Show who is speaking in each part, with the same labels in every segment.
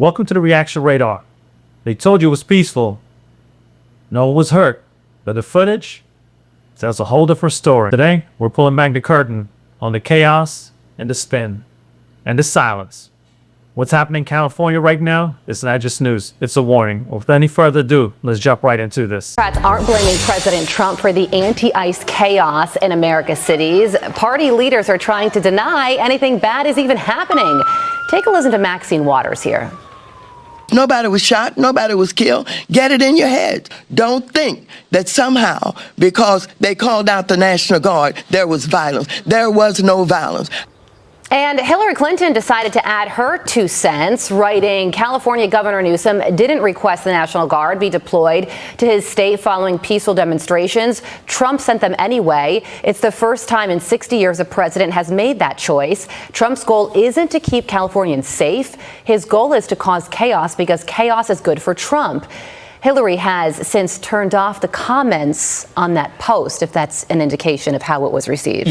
Speaker 1: Welcome to the reaction radar. They told you it was peaceful. No one was hurt. But the footage tells a whole different story. Today, we're pulling back the curtain on the chaos and the spin and the silence. What's happening in California right now is not just news, it's a warning. Without any further ado, let's jump right into this.
Speaker 2: Democrats aren't blaming President Trump for the anti-ICE chaos in America's cities. Party leaders are trying to deny anything bad is even happening. Take a listen to Maxine Waters here.
Speaker 3: Nobody was shot. Nobody was killed. Get it in your head. Don't think that somehow, because they called out the National Guard, there was violence. There was no violence.
Speaker 2: And Hillary Clinton decided to add her 2 cents, writing California Governor Newsom didn't request the National Guard be deployed to his state following peaceful demonstrations. Trump sent them anyway. It's the first time in 60 years a president has made that choice. Trump's goal isn't to keep Californians safe. His goal is to cause chaos because chaos is good for Trump. Hillary has since turned off the comments on that post, if that's an indication of how it was received.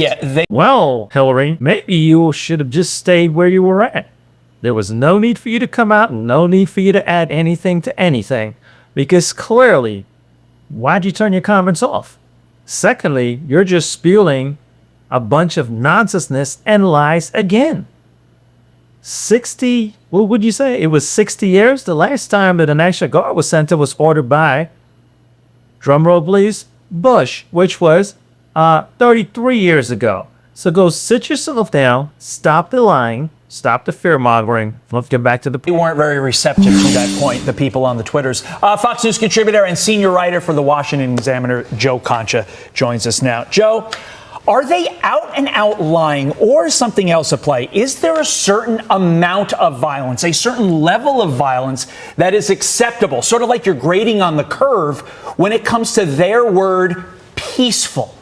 Speaker 1: Well, Hillary, maybe you should have just stayed where you were at. There was no need for you to come out and no need for you to add anything to anything. Because clearly, why'd you turn your comments off? Secondly, you're just spewing a bunch of nonsense and lies again. 60, what would you say? It was 60 years? The last time that the National Guard was sent, it was ordered by, drumroll please, Bush, which was 33 years ago. So go sit yourself down, stop the lying, stop the fear-mongering. Let's get back to the...
Speaker 4: They weren't very receptive to that point, the people on the Twitters. Fox News contributor and senior writer for the Washington Examiner, Joe Concha, joins us now. Joe, are they out and out lying or something else at play? Is there a certain amount of violence, a certain level of violence that is acceptable, sort of like you're grading on the curve when it comes to their word, peaceful?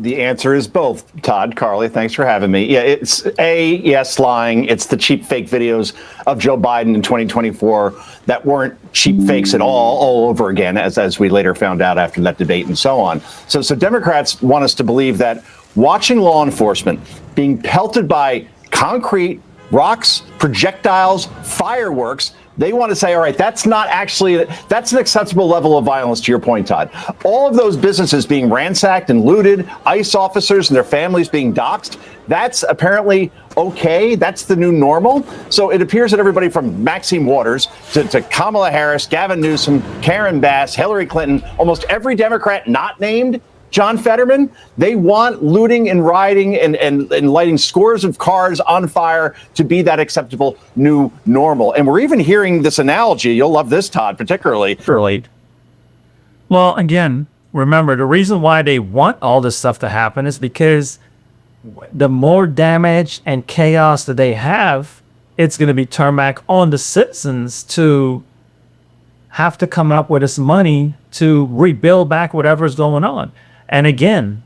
Speaker 5: The answer is both, Todd. Carly, thanks for having me. Yeah, it's yes, lying. It's the cheap fake videos of Joe Biden in 2024 that weren't cheap fakes at all over again, as we later found out after that debate and so on. So Democrats want us to believe that watching law enforcement being pelted by concrete, rocks, projectiles, fireworks, they want to say, all right, that's not actually, that's an acceptable level of violence, to your point, Todd. All of those businesses being ransacked and looted, ICE officers and their families being doxxed, that's apparently okay. That's the new normal. So it appears that everybody from Maxine Waters to Kamala Harris, Gavin Newsom, Karen Bass, Hillary Clinton, almost every Democrat not named John Fetterman, they want looting and rioting and lighting scores of cars on fire to be that acceptable new normal. And we're even hearing this analogy. You'll love this, Todd, particularly.
Speaker 1: Well, again, remember, the reason why they want all this stuff to happen is because the more damage and chaos that they have, it's going to be turned back on the citizens to have to come up with this money to rebuild back whatever's going on. And again,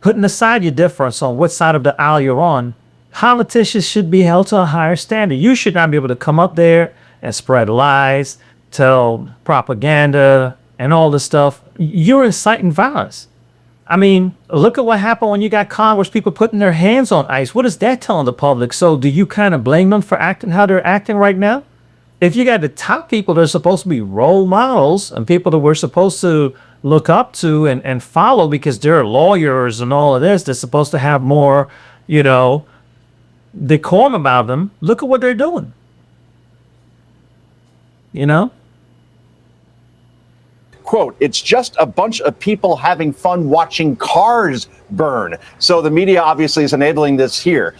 Speaker 1: putting aside your difference on what side of the aisle you're on, politicians should be held to a higher standard. You should not be able to come up there and spread lies, tell propaganda, and all this stuff. You're inciting violence. I mean, look at what happened when you got Congress people putting their hands on ICE. What is that telling the public? So do you kind of blame them for acting how they're acting right now? If you got the top people that are supposed to be role models and people that we're supposed to look up to and follow because they're lawyers and all of this, they're supposed to have more, decorum about them. Look at what they're doing.
Speaker 5: Quote, it's just a bunch of people having fun watching cars burn. So the media obviously is enabling this here.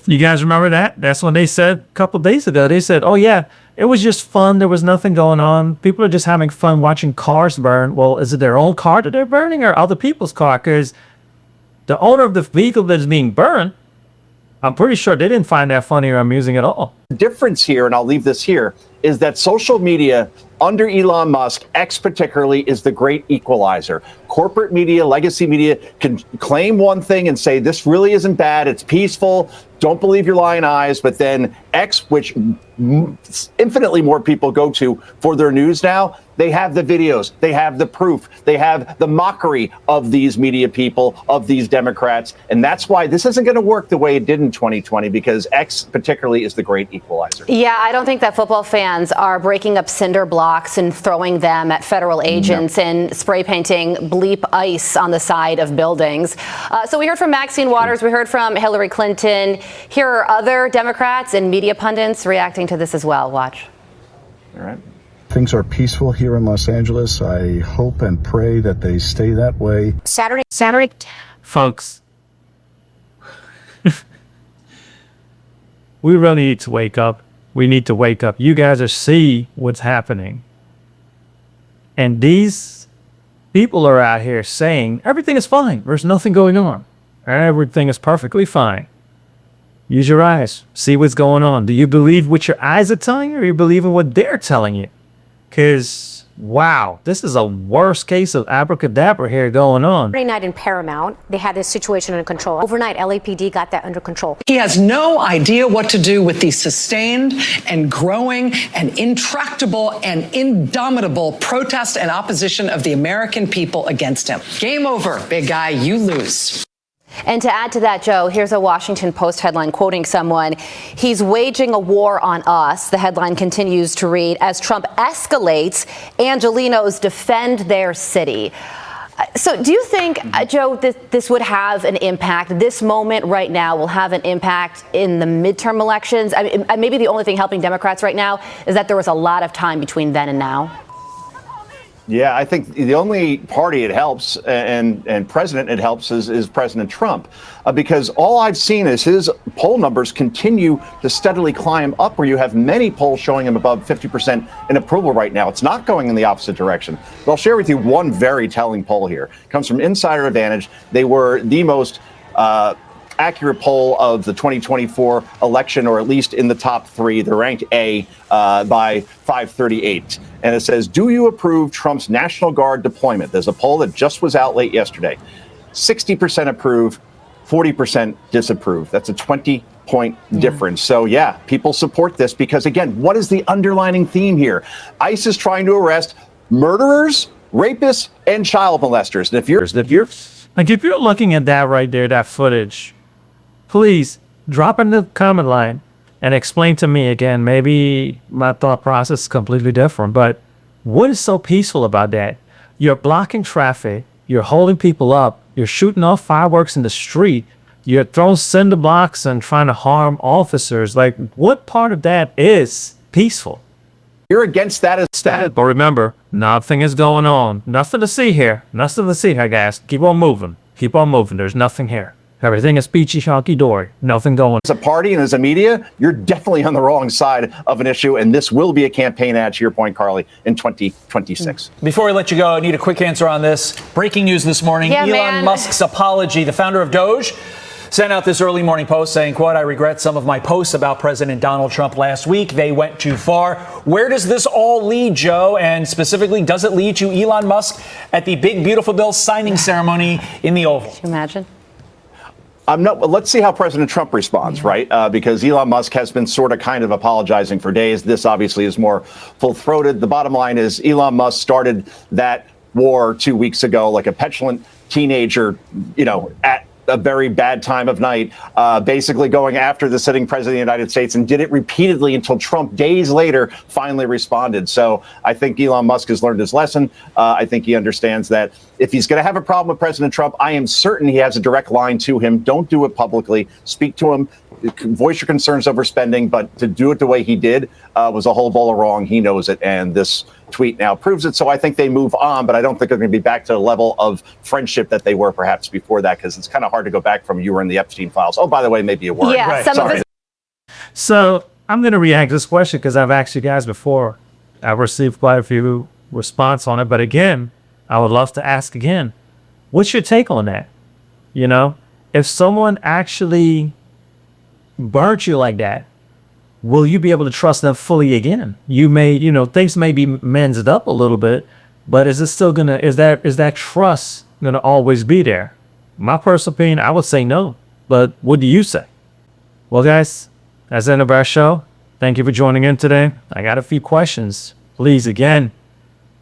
Speaker 1: You guys remember that? That's when they said a couple of days ago, they said, oh yeah, it was just fun. There was nothing going on. People are just having fun watching cars burn. Well, is it their own car that they're burning or other people's car? Because the owner of the vehicle that is being burned, I'm pretty sure they didn't find that funny or amusing at all.
Speaker 5: The difference here, and I'll leave this here, is that social media under Elon Musk, X particularly, is the great equalizer. corporate media, legacy media can claim one thing and say this really isn't bad, it's peaceful, don't believe your lying eyes, but then X, which infinitely more people go to for their news now, they have the videos, they have the proof, they have the mockery of these media people, of these Democrats. And that's why this isn't going to work the way it did in 2020, because X particularly is the great equalizer.
Speaker 2: Yeah, I don't think that football fans are breaking up cinder blocks and throwing them at federal agents and spray painting bleep ice on the side of buildings. So we heard from Maxine Waters, we heard from Hillary Clinton. Here are other Democrats and media pundits reacting to this as well. Watch.
Speaker 5: All right.
Speaker 6: Things are peaceful here in Los Angeles. I hope and pray that they stay that way.
Speaker 1: Saturday, folks. We really need to wake up. We need to wake up. You guys are see what's happening. And these people are out here saying everything is fine. There's nothing going on. Everything is perfectly fine. Use your eyes. See what's going on. Do you believe what your eyes are telling you, or you believe in what they're telling you? Because, wow, this is a worst case of abracadabra here going on.
Speaker 7: Friday night in Paramount, they had this situation under control. Overnight, LAPD got that under control.
Speaker 8: He has no idea what to do with the sustained and growing and intractable and indomitable protest and opposition of the American people against him. Game over, big guy, you lose.
Speaker 2: And to add to that, Joe, here's a Washington Post headline quoting someone. He's waging a war on us. The headline continues to read, as Trump escalates, Angelenos defend their city. So do you think, Joe, this would have an impact? This moment right now will have an impact in the midterm elections? I mean, maybe the only thing helping Democrats right now is that there was a lot of time between then and now.
Speaker 5: Yeah, I think the only party it helps and president it helps is President Trump, because all I've seen is his poll numbers continue to steadily climb up, where you have many polls showing him above 50% in approval right now. It's not going in the opposite direction. But I'll share with you one very telling poll here. It comes from Insider Advantage. They were the most accurate poll of the 2024 election, or at least in the top three. They're ranked A by 538. And it says, do you approve Trump's National Guard deployment? There's a poll that just was out late yesterday. 60% approve, 40% disapprove. That's a 20-point difference. So, yeah, people support this because, again, what is the underlining theme here? ICE is trying to arrest murderers, rapists, and child molesters. And
Speaker 1: if you're looking at that right there, that footage, please drop in the comment line and explain to me again. Maybe my thought process is completely different, but what is so peaceful about that? You're blocking traffic, you're holding people up, you're shooting off fireworks in the street, you're throwing cinder blocks and trying to harm officers. Like, what part of that is peaceful?
Speaker 5: You're against that as
Speaker 1: But remember, nothing is going on. Nothing to see here. Nothing to see here, guys. Keep on moving. Keep on moving. There's nothing here. Everything is peachy, honky-dory. Nothing going.
Speaker 5: As a party and as a media, you're definitely on the wrong side of an issue, and this will be a campaign ad, to your point, Carly, in 2026.
Speaker 4: Before we let you go, I need a quick answer on this. Breaking news this morning, Elon Musk's apology. The founder of Doge sent out this early morning post saying, quote, I regret some of my posts about President Donald Trump last week. They went too far. Where does this all lead, Joe? And specifically, does it lead to Elon Musk at the big, beautiful bill signing ceremony in the Oval?
Speaker 2: Can you imagine?
Speaker 5: Let's see how President Trump responds, right? Because Elon Musk has been sort of kind of apologizing for days. This obviously is more full-throated. The bottom line is Elon Musk started that war 2 weeks ago like a petulant teenager, at a very bad time of night, basically going after the sitting president of the United States, and did it repeatedly until Trump days later finally responded. So I think Elon Musk has learned his lesson. I think he understands that if he's going to have a problem with President Trump, I am certain he has a direct line to him. Don't do it publicly. Speak to him. Voice your concerns over spending, but to do it the way he did was a whole bowl of wrong. He knows it, and this tweet now proves it. So I think they move on, but I don't think they're going to be back to the level of friendship that they were perhaps before that, because it's kind of hard to go back from you were in the Epstein files. Oh, by the way, maybe a word.
Speaker 2: Yeah,
Speaker 5: right.
Speaker 2: some
Speaker 5: Sorry.
Speaker 2: of
Speaker 1: So I'm going to react to this question because I've asked you guys before. I've received quite a few response on it, but again, I would love to ask again, what's your take on that? If someone actually burnt you like that, will you be able to trust them fully again? You may, things may be mended up a little bit, but is it still is that trust going to always be there? My personal opinion, I would say no. But what do you say? Well, guys, that's the end of our show. Thank you for joining in today. I got a few questions. Please, again,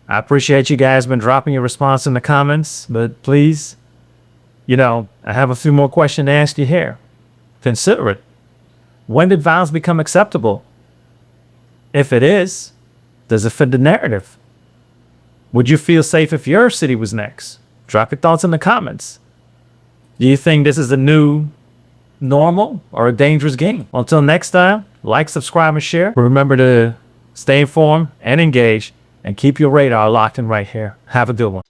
Speaker 1: I appreciate you guys been dropping your response in the comments, but please, I have a few more questions to ask you here. Consider it. When did violence become acceptable? If it is, does it fit the narrative? Would you feel safe if your city was next? Drop your thoughts in the comments. Do you think this is a new normal or a dangerous game? Until next time, like, subscribe, and share. Remember to stay informed and engaged, and keep your radar locked in right here. Have a good one.